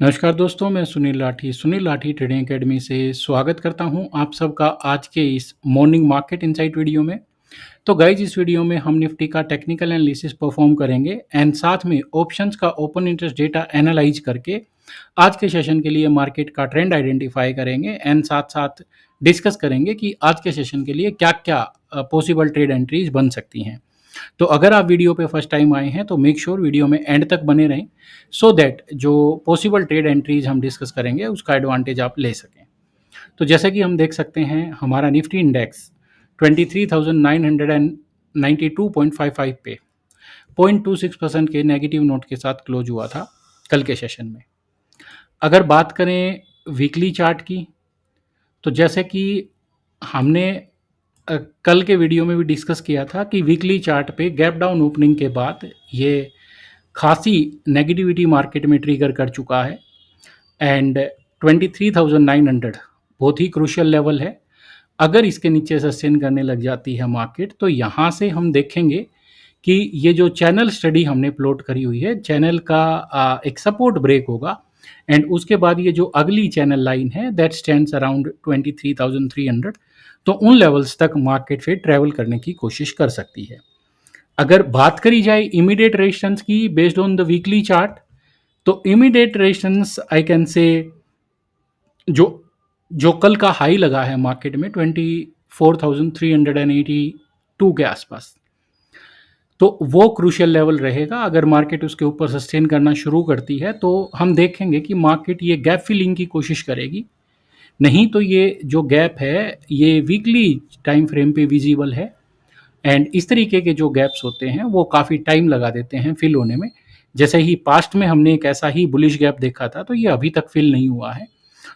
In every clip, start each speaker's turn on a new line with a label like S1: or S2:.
S1: नमस्कार दोस्तों, मैं सुनील लाठी ट्रेडिंग अकेडमी से स्वागत करता हूं आप सबका आज के इस मॉर्निंग मार्केट इनसाइट वीडियो में। तो गाइज इस वीडियो में हम निफ्टी का टेक्निकल एनालिसिस परफॉर्म करेंगे एंड साथ में ऑप्शंस का ओपन इंटरेस्ट डेटा एनालाइज करके आज के सेशन के लिए मार्केट का ट्रेंड आइडेंटिफाई करेंगे एंड साथ साथ डिस्कस करेंगे कि आज के सेशन के लिए क्या क्या पॉसिबल ट्रेड एंट्रीज बन सकती हैं। तो अगर आप वीडियो पे फर्स्ट टाइम आए हैं तो मेक श्योर वीडियो में एंड तक बने रहें सो दैट जो पॉसिबल ट्रेड एंट्रीज हम डिस्कस करेंगे उसका एडवांटेज आप ले सकें। तो जैसे कि हम देख सकते हैं हमारा निफ्टी इंडेक्स 23,992.55 पे 0.26% के नेगेटिव नोट के साथ क्लोज हुआ था कल के सेशन में। अगर बात करें वीकली चार्ट की तो जैसे कि हमने कल के वीडियो में भी डिस्कस किया था कि वीकली चार्ट पे गैप डाउन ओपनिंग के बाद ये खासी नेगेटिविटी मार्केट में ट्रिगर कर चुका है एंड 23,900 बहुत ही क्रूशियल लेवल है। अगर इसके नीचे सस्टेन करने लग जाती है मार्केट तो यहाँ से हम देखेंगे कि ये जो चैनल स्टडी हमने प्लॉट करी हुई है चैनल का एक सपोर्ट ब्रेक होगा एंड उसके बाद ये जो अगली चैनल लाइन है दैट स्टैंड्स अराउंड 23,300। तो उन लेवल्स तक मार्केट फिर ट्रैवल करने की कोशिश कर सकती है। अगर बात करी जाए इमीडिएट रेजिस्टेंस की based on the weekly chart तो immediate resistance I can say जो जो कल का हाई लगा है मार्केट में 24,382 के आसपास, तो वो क्रूशियल लेवल रहेगा। अगर मार्केट उसके ऊपर सस्टेन करना शुरू करती है तो हम देखेंगे कि मार्केट ये गैप फिलिंग की कोशिश करेगी। नहीं तो ये जो गैप है ये वीकली टाइम फ्रेम पे विजिबल है एंड इस तरीके के जो गैप्स होते हैं वो काफ़ी टाइम लगा देते हैं फिल होने में। जैसे ही पास्ट में हमने एक ऐसा ही बुलिश गैप देखा था तो ये अभी तक फिल नहीं हुआ है।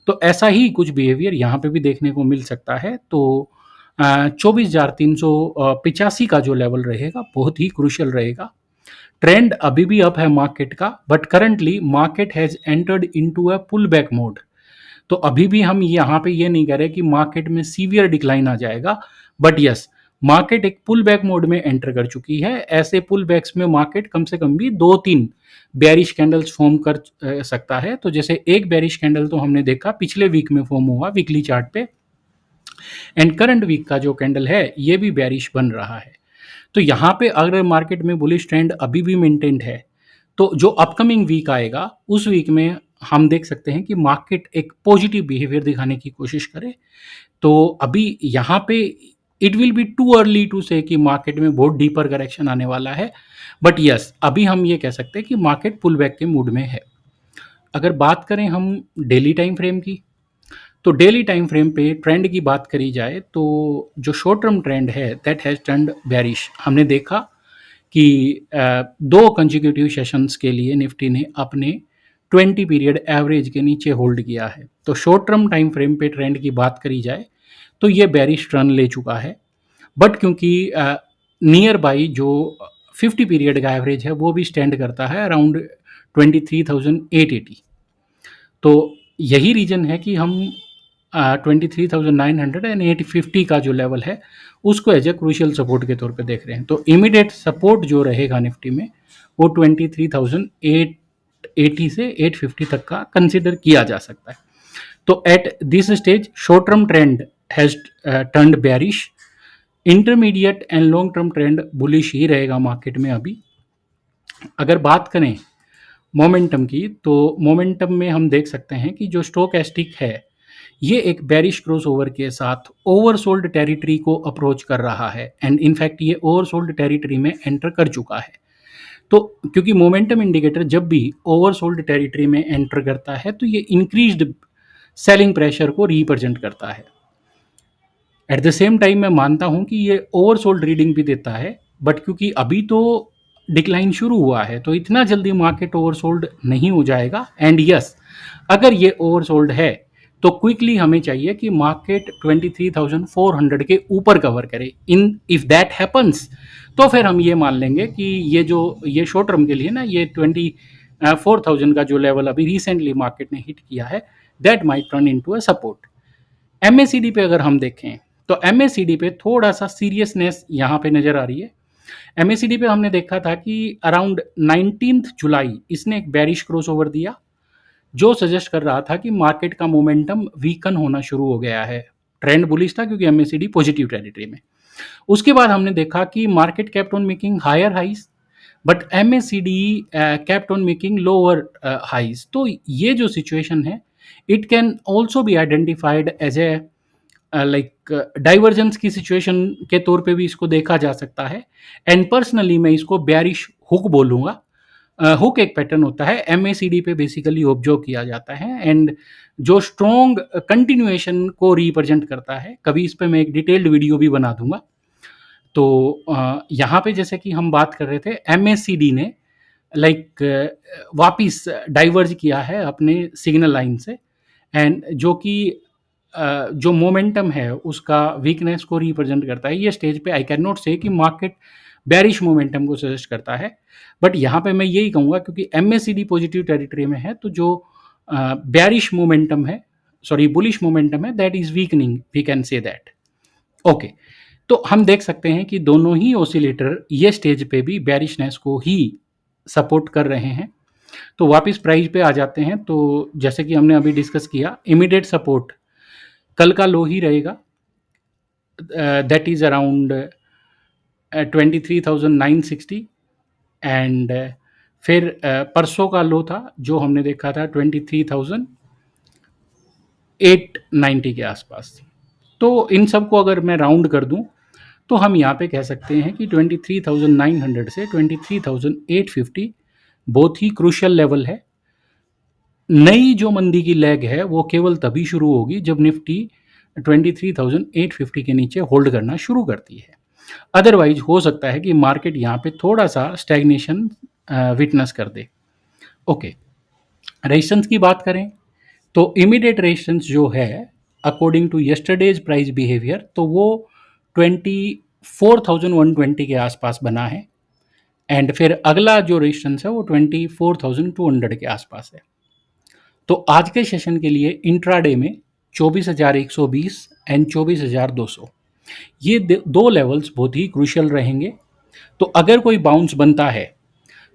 S1: तो ऐसा ही कुछ बिहेवियर यहाँ पे भी देखने को मिल सकता है। तो 24,385 का जो लेवल रहेगा बहुत ही क्रूशियल रहेगा। ट्रेंड अभी भी अप है मार्केट का but currently market has entered into a pull back mode. तो अभी भी हम यहाँ पे ये नहीं कह रहे कि मार्केट में सीवियर डिक्लाइन आ जाएगा बट यस मार्केट एक पुल बैक मोड में एंटर कर चुकी है। ऐसे पुल बैक्स में मार्केट कम से कम भी 2-3 बेयरिश कैंडल्स फॉर्म कर सकता है। तो जैसे एक बेयरिश कैंडल तो हमने देखा पिछले वीक में फॉर्म हुआ वीकली चार्ट पे एंड करंट वीक का जो कैंडल है ये भी बेयरिश बन रहा है। तो यहाँ पे अगर मार्केट में बुलिश ट्रेंड अभी भी मेंटेन्ड है तो जो अपकमिंग वीक आएगा उस वीक में हम देख सकते हैं कि मार्केट एक पॉजिटिव बिहेवियर दिखाने की कोशिश करे। तो अभी यहाँ पे it will be too early to say कि मार्केट में बहुत डीपर करेक्शन आने वाला है बट यस अभी हम ये कह सकते हैं कि मार्केट पुल बैक के मूड में है। अगर बात करें हम डेली टाइम फ्रेम की तो डेली टाइम फ्रेम पे ट्रेंड की बात करी जाए तो जो शॉर्ट टर्म ट्रेंड है दैट हैज़ टर्न्ड बेयरिश। हमने देखा कि 2 कंसेक्यूटिव सेशंस के लिए निफ्टी ने अपने 20 पीरियड एवरेज के नीचे होल्ड किया है। तो शॉर्ट टर्म टाइम फ्रेम पे ट्रेंड की बात करी जाए तो ये बेयरिश टर्न ले चुका है बट क्योंकि नियर बाई जो 50 पीरियड का एवरेज है वो भी स्टैंड करता है अराउंड 23,880। तो यही रीज़न है कि हम 23,900 एंड 850 का जो लेवल है उसको एज ए क्रूशियल सपोर्ट के तौर पे देख रहे हैं। तो इमीडिएट सपोर्ट जो रहेगा निफ्टी में वो 23,880 से 850 तक का कंसिडर किया जा सकता है। तो at this stage short term trend has turned bearish, intermediate and long term trend bullish ही रहेगा मार्केट में अभी। अगर बात करें मोमेंटम की तो मोमेंटम में हम देख सकते हैं कि जो स्टोकेस्टिक है ये एक बेरिश क्रॉसओवर के साथ ओवरसोल्ड टेरिटरी को अप्रोच कर रहा है एंड इनफैक्ट ये ओवरसोल्ड टेरिटरी में एंटर कर चुका है। तो क्योंकि मोमेंटम इंडिकेटर जब भी ओवरसोल्ड टेरिटरी में एंटर करता है तो ये इंक्रीज्ड सेलिंग प्रेशर को रिप्रेजेंट करता है। एट द सेम टाइम मैं मानता हूं कि ये ओवरसोल्ड रीडिंग भी देता है बट क्योंकि अभी तो डिक्लाइन शुरू हुआ है तो इतना जल्दी मार्केट ओवरसोल्ड नहीं हो जाएगा एंड यस अगर ये ओवरसोल्ड है तो क्विकली हमें चाहिए कि मार्केट 23,400 के ऊपर कवर करे। इन इफ दैट हैपन्स तो फिर हम ये मान लेंगे कि ये शॉर्ट टर्म के लिए ना ये 24,000 का जो लेवल अभी रिसेंटली मार्केट ने हिट किया है that might turn into a support. MACD पे अगर हम देखें तो एमएसीडी पे थोड़ा सा सीरियसनेस यहाँ पे नज़र आ रही है। एमएसीडी पे हमने देखा था कि अराउंड 19 जुलाई इसने एक बेरिश क्रॉसओवर दिया जो सजेस्ट कर रहा था कि मार्केट का मोमेंटम वीकन होना शुरू हो गया है। ट्रेंड बुलिश था क्योंकि एमएससीडी पॉजिटिव टेरिटरी में। उसके बाद हमने देखा कि market kept on making higher highs, but MACD kept on making lower highs. तो ये जो सिचुएशन है, it can also be identified as a like divergence की सिचुएशन के तौर पे भी इसको देखा जा सकता है। एंड पर्सनली मैं इसको बेयरिश हुक बोलूँगा। हुक एक पैटर्न होता है, एमएसीडी पे बेसिकली ऑब्जर्व किया जाता है एंड जो स्ट्रॉन्ग कंटिन्यूएशन को रिप्रेजेंट करता है। कभी इस पे मैं एक डिटेल्ड वीडियो भी बना दूंगा। तो यहाँ पे जैसे कि हम बात कर रहे थे, एमएसीडी ने लाइक वापिस डाइवर्ज किया है अपने सिग्नल लाइन से, एंड जो कि जो मोमेंटम है उसका वीकनेस को रिप्रेजेंट करता है। ये स्टेज पे आई कैन नॉट से कि मार्केट बेरिश मोमेंटम को सजेस्ट करता है, बट यहाँ पे मैं यही कहूँगा क्योंकि एमएसीडी पॉजिटिव टेरिटरी में है, तो जो बेरिश मोमेंटम है, सॉरी बुलिश मोमेंटम है, that is weakening, we can say that. Okay, तो हम देख सकते हैं कि दोनों ही ऑसिलेटर ये स्टेज पे भी बेरिशनेस को ही सपोर्ट कर रहे हैं। तो वापस प्राइस पे आ जाते हैं। तो जैसे कि हमने अभी डिस्कस किया, इमीडिएट सपोर्ट कल का लो ही रहेगा, दैट इज अराउंड 23,960, एंड फिर परसों का लो था जो हमने देखा था 23,890 के आसपास। तो इन सब को अगर मैं राउंड कर दूं तो हम यहाँ पे कह सकते हैं कि 23,900 से 23,850 बहुत ही क्रूशियल लेवल है। नई जो मंदी की लेग है वो केवल तभी शुरू होगी जब निफ्टी 23,850 के नीचे होल्ड करना शुरू करती है। अदरवाइज हो सकता है कि मार्केट यहाँ पे थोड़ा सा स्टैग्नेशन विटनेस कर दे। ओके, रेजिस्टेंस की बात करें तो इमीडिएट रेजिस्टेंस जो है according to yesterday's price behaviour, तो वो 24,120 के आसपास बना है, एंड फिर अगला जो रेजिस्टेंस है वो 24,200 के आसपास है। तो आज के सेशन के लिए इंट्राडे में 24,120 एंड 24,200 ये दो लेवल्स बहुत ही क्रूशियल रहेंगे। तो अगर कोई बाउंस बनता है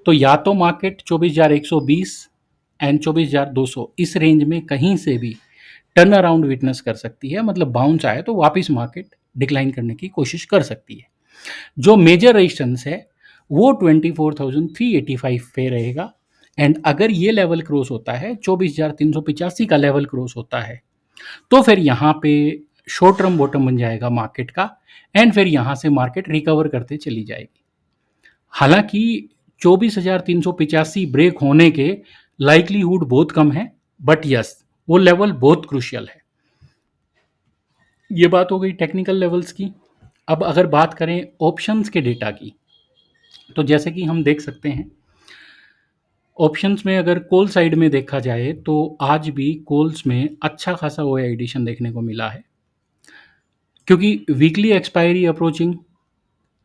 S1: तो या तो मार्केट 24,120 एंड 24,200 इस रेंज में कहीं से भी टर्न अराउंड विटनेस कर सकती है, मतलब बाउंस आए तो वापस मार्केट डिक्लाइन करने की कोशिश कर सकती है। जो मेजर रेजिस्टेंस है वो 24,385 पे रहेगा, एंड अगर ये लेवल क्रॉस होता है, 24,385 का लेवल क्रॉस होता है, तो फिर यहाँ पे शॉर्ट टर्म बॉटम बन जाएगा मार्केट का, एंड फिर यहाँ से मार्केट रिकवर करते चली जाएगी। हालांकि 24,385 ब्रेक होने के लाइकलीहुड बहुत कम है, बट यस वो लेवल बहुत क्रूशियल है। ये बात हो गई टेक्निकल लेवल्स की। अब अगर बात करें ऑप्शंस के डेटा की, तो जैसे कि हम देख सकते हैं ऑप्शंस में अगर कोल साइड में देखा जाए तो आज भी कोल्स में अच्छा खासा ओए एडिशन देखने को मिला है, क्योंकि वीकली एक्सपायरी अप्रोचिंग,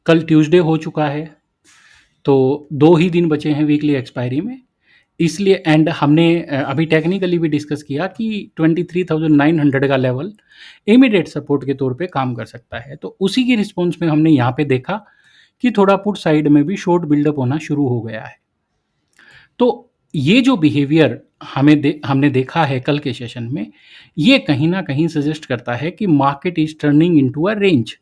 S1: कल ट्यूसडे हो चुका है, तो 2 ही दिन बचे हैं वीकली एक्सपायरी में, इसलिए एंड हमने अभी टेक्निकली भी डिस्कस किया कि 23,900 का लेवल इमीडिएट सपोर्ट के तौर पे काम कर सकता है। तो उसी की रिस्पॉन्स में हमने यहाँ पे देखा कि थोड़ा पुट साइड में भी शॉर्ट बिल्डअप होना शुरू हो गया है। तो ये जो बिहेवियर हमने देखा है कल के सेशन में, ये कहीं ना कहीं सजेस्ट करता है कि market is turning into a range,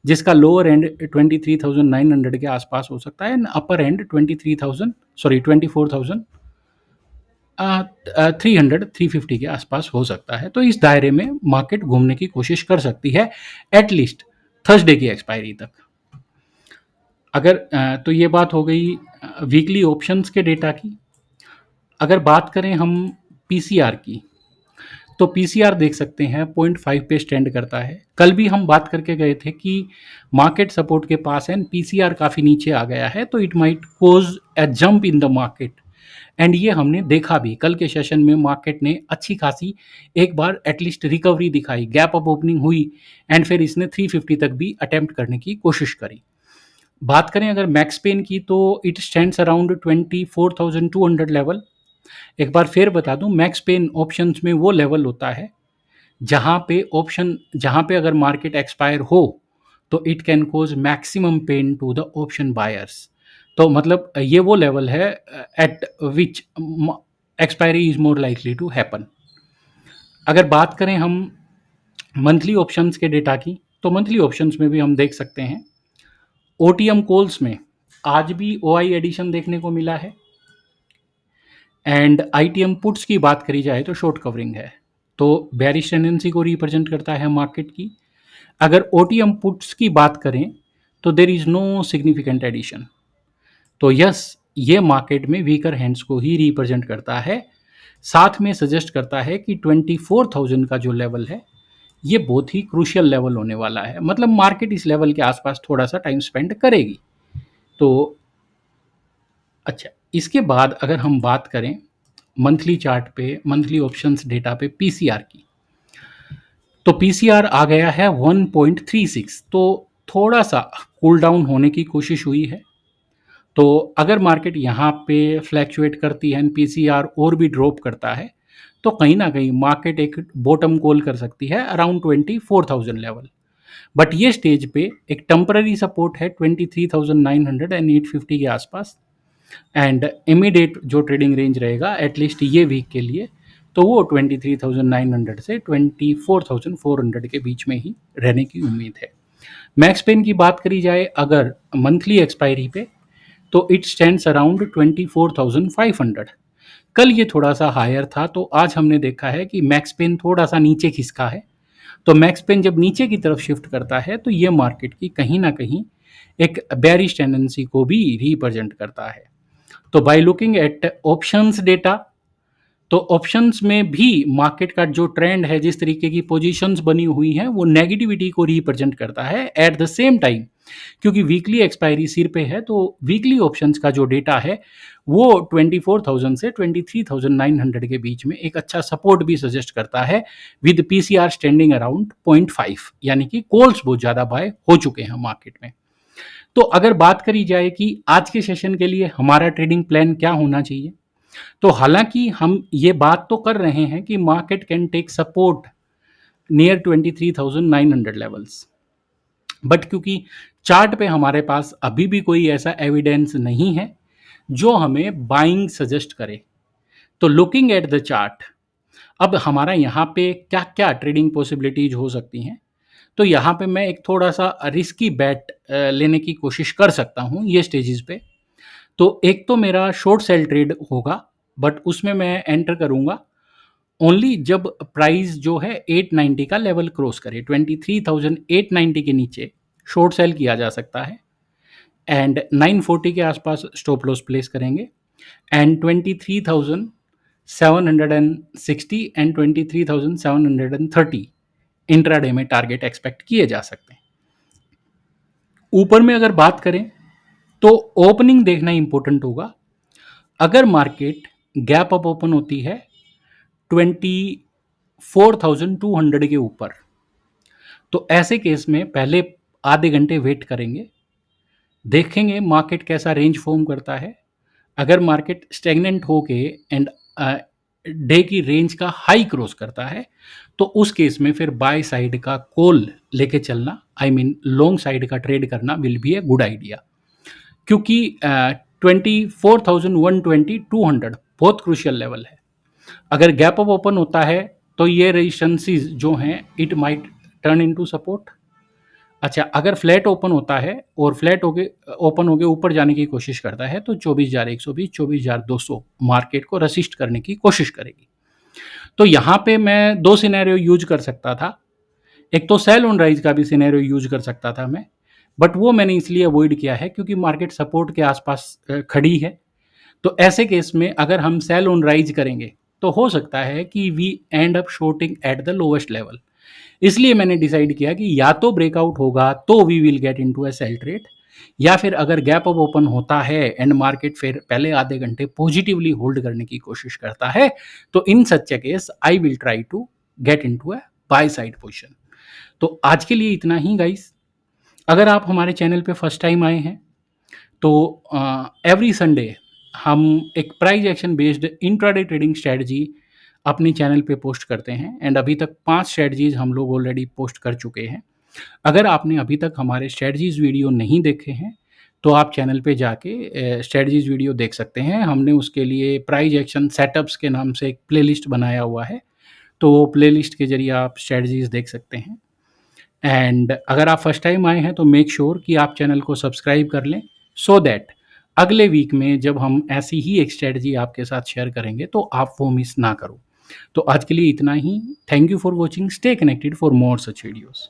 S1: जिसका लोअर एंड 23,900 के आसपास हो सकता है एंड अपर एंड 24,350 के आसपास हो सकता है। तो इस दायरे में मार्केट घूमने की कोशिश कर सकती है एटलीस्ट थर्सडे की एक्सपायरी तक। अगर तो ये बात हो गई वीकली ऑप्शंस के डेटा की। अगर बात करें हम पीसीआर की, तो पीसीआर देख सकते हैं 0.5 पे स्टैंड करता है। कल भी हम बात करके गए थे कि मार्केट सपोर्ट के पास है, पीसीआर काफ़ी नीचे आ गया है, तो it might cause a jump in the market, and ये हमने देखा भी कल के सेशन में। मार्केट ने अच्छी खासी एक बार एटलीस्ट रिकवरी दिखाई, गैप अप ओपनिंग हुई, एंड फिर इसने 350 तक भी अटेम्प्ट करने की कोशिश करी। बात करें अगर मैक्स पेन की, तो इट स्टैंड्स अराउंड 24,200 लेवल। एक बार फिर बता दूं, मैक्स पेन ऑप्शंस में वो लेवल होता है जहां पे अगर मार्केट एक्सपायर हो तो it can cause maximum pain to the option buyers. तो मतलब ये वो लेवल है at which expiry is more likely to happen. अगर बात करें हम मंथली ऑप्शंस के डेटा की, तो मंथली ऑप्शंस में भी हम देख सकते हैं ओटीएम कॉल्स में आज भी ओआई एडिशन देखने को मिला है, एंड आईटीएम पुट्स की बात करी जाए तो शॉर्ट कवरिंग है, तो बेयरिश टेंडेंसी को रिप्रेजेंट करता है मार्केट की। अगर ओटीएम पुट्स की बात करें तो there is no significant addition, तो यस, ये मार्केट में वीकर हैंड्स को ही रिप्रेजेंट करता है। साथ में सजेस्ट करता है कि 24,000 का जो लेवल है ये बहुत ही क्रूशियल लेवल होने वाला है, मतलब मार्केट इस लेवल के आसपास थोड़ा सा टाइम स्पेंड करेगी। तो अच्छा, इसके बाद अगर हम बात करें मंथली चार्ट पे, मंथली ऑप्शंस डेटा पे पीसीआर की, तो पीसीआर आ गया है 1.36, तो थोड़ा सा कूल डाउन होने की कोशिश हुई है। तो अगर मार्केट यहाँ पे फ्लैक्चुएट करती है, पीसीआर और भी ड्रॉप करता है, तो कहीं ना कहीं मार्केट एक बॉटम कॉल कर सकती है अराउंड 24,000 लेवल। बट ये स्टेज पे एक टेम्पररी सपोर्ट है 23,900 एंड 850 के आसपास, एंड इमीडिएट जो ट्रेडिंग रेंज रहेगा एटलीस्ट ये वीक के लिए, तो वो 23,900 से 24,400 के बीच में ही रहने की उम्मीद है। मैक्स पेन की बात करी जाए अगर मंथली एक्सपायरी पे, तो इट स्टैंड्स अराउंड 24,500। कल ये थोड़ा सा हायर था, तो आज हमने देखा है कि मैक्स पेन थोड़ा सा नीचे खिसका है। तो मैक्स पेन जब नीचे की तरफ शिफ्ट करता है तो ये मार्केट की कहीं ना कहीं एक बेयरिश टेंडेंसी को भी रिप्रेजेंट करता है। तो by looking at options data, तो ऑप्शंस में भी मार्केट का जो ट्रेंड है, जिस तरीके की पोजीशंस बनी हुई हैं, वो नेगेटिविटी को रिप्रेजेंट करता है। एट द सेम टाइम, क्योंकि वीकली एक्सपायरी सिर पे है, तो वीकली ऑप्शंस का जो डेटा है वो 24,000 से 23,900 के बीच में एक अच्छा सपोर्ट भी सजेस्ट करता है, विद पीसीआर स्टैंडिंग अराउंड 0.5, यानी कि कॉल्स बहुत ज़्यादा बाय हो चुके हैं मार्केट में। तो अगर बात करी जाए कि आज के सेशन के लिए हमारा ट्रेडिंग प्लान क्या होना चाहिए, तो हालांकि हम ये बात तो कर रहे हैं कि market can take support near 23,900 levels, but क्योंकि चार्ट पे हमारे पास अभी भी कोई ऐसा एविडेंस नहीं है जो हमें बाइंग सजेस्ट करे, तो लुकिंग एट द चार्ट, अब हमारा यहाँ पे क्या क्या ट्रेडिंग पॉसिबिलिटीज हो सकती हैं। तो यहाँ पे मैं एक थोड़ा सा रिस्की बैट लेने की कोशिश कर सकता हूँ ये स्टेजेस पे। तो एक तो मेरा शॉर्ट सेल ट्रेड होगा, बट उसमें मैं एंटर करूँगा ओनली जब प्राइस जो है 890 का लेवल क्रॉस करे। 23,890 के नीचे शॉर्ट सेल किया जा सकता है, एंड 940 के आसपास स्टॉप लॉस प्लेस करेंगे, एंड 23,760 एंड 23,730 इंट्राडे में टारगेट एक्सपेक्ट किए जा सकते हैं। ऊपर में अगर बात करें तो ओपनिंग देखना इंपॉर्टेंट होगा। अगर मार्केट गैप अप ओपन होती है 24,200 के ऊपर, तो ऐसे केस में पहले आधे घंटे वेट करेंगे, देखेंगे मार्केट कैसा रेंज फॉर्म करता है। अगर मार्केट स्टेगनेंट होके एंड डे की रेंज का हाई क्रॉस करता है, तो उस केस में फिर बाय साइड का कॉल लेके चलना, आई मीन लॉन्ग साइड का ट्रेड करना will be a good idea, क्योंकि 24,120 200 बहुत क्रूशियल लेवल है। अगर गैप अप ओपन होता है तो ये रेजिस्टेंसेस जो हैं it might turn into support. अच्छा, अगर फ्लैट ओपन होता है और फ्लैट होके ओपन होके ऊपर जाने की कोशिश करता है, तो 24,120 24,200 मार्केट को रसिस्ट करने की कोशिश करेगी। तो यहाँ पे मैं दो सिनेरियो यूज कर सकता था। एक तो सेल ऑन राइज का भी सिनेरियो यूज कर सकता था मैं, बट वो मैंने इसलिए अवॉइड किया है क्योंकि मार्केट सपोर्ट के आसपास खड़ी है। तो ऐसे केस में अगर हम सेल ऑन राइज करेंगे तो हो सकता है कि we end up shorting at the lowest level. इसलिए मैंने डिसाइड किया कि या तो ब्रेकआउट होगा तो we will get into a sell trade, या फिर अगर गैप अप ओपन होता है एंड मार्केट फिर पहले आधे घंटे पॉजिटिवली होल्ड करने की कोशिश करता है, तो in such a case I will try to get into a buy side position. तो आज के लिए इतना ही गाइस। अगर आप हमारे चैनल पे फर्स्ट टाइम आए हैं तो एवरी संडे हम एक price action based intraday trading strategy अपने चैनल पे पोस्ट करते हैं, एंड अभी तक 5 स्ट्रेटजीज हम लोग ऑलरेडी पोस्ट कर चुके हैं। अगर आपने अभी तक हमारे स्ट्रेटजीज वीडियो नहीं देखे हैं तो आप चैनल पे जाके स्ट्रैटेजीज़ वीडियो देख सकते हैं। हमने उसके लिए प्राइस एक्शन सेटअप्स के नाम से एक प्लेलिस्ट बनाया हुआ है, तो वो प्लेलिस्ट के ज़रिए आप स्ट्रैटेजीज़ देख सकते हैं। एंड अगर आप फर्स्ट टाइम आए हैं तो मेक श्योर कि आप चैनल को सब्सक्राइब कर लें, सो दैट अगले वीक में जब हम ऐसी ही एक स्ट्रैटेजी आपके साथ शेयर करेंगे तो आप वो मिस ना करो। तो आज के लिए इतना ही। Thank you for watching, stay connected for more such videos.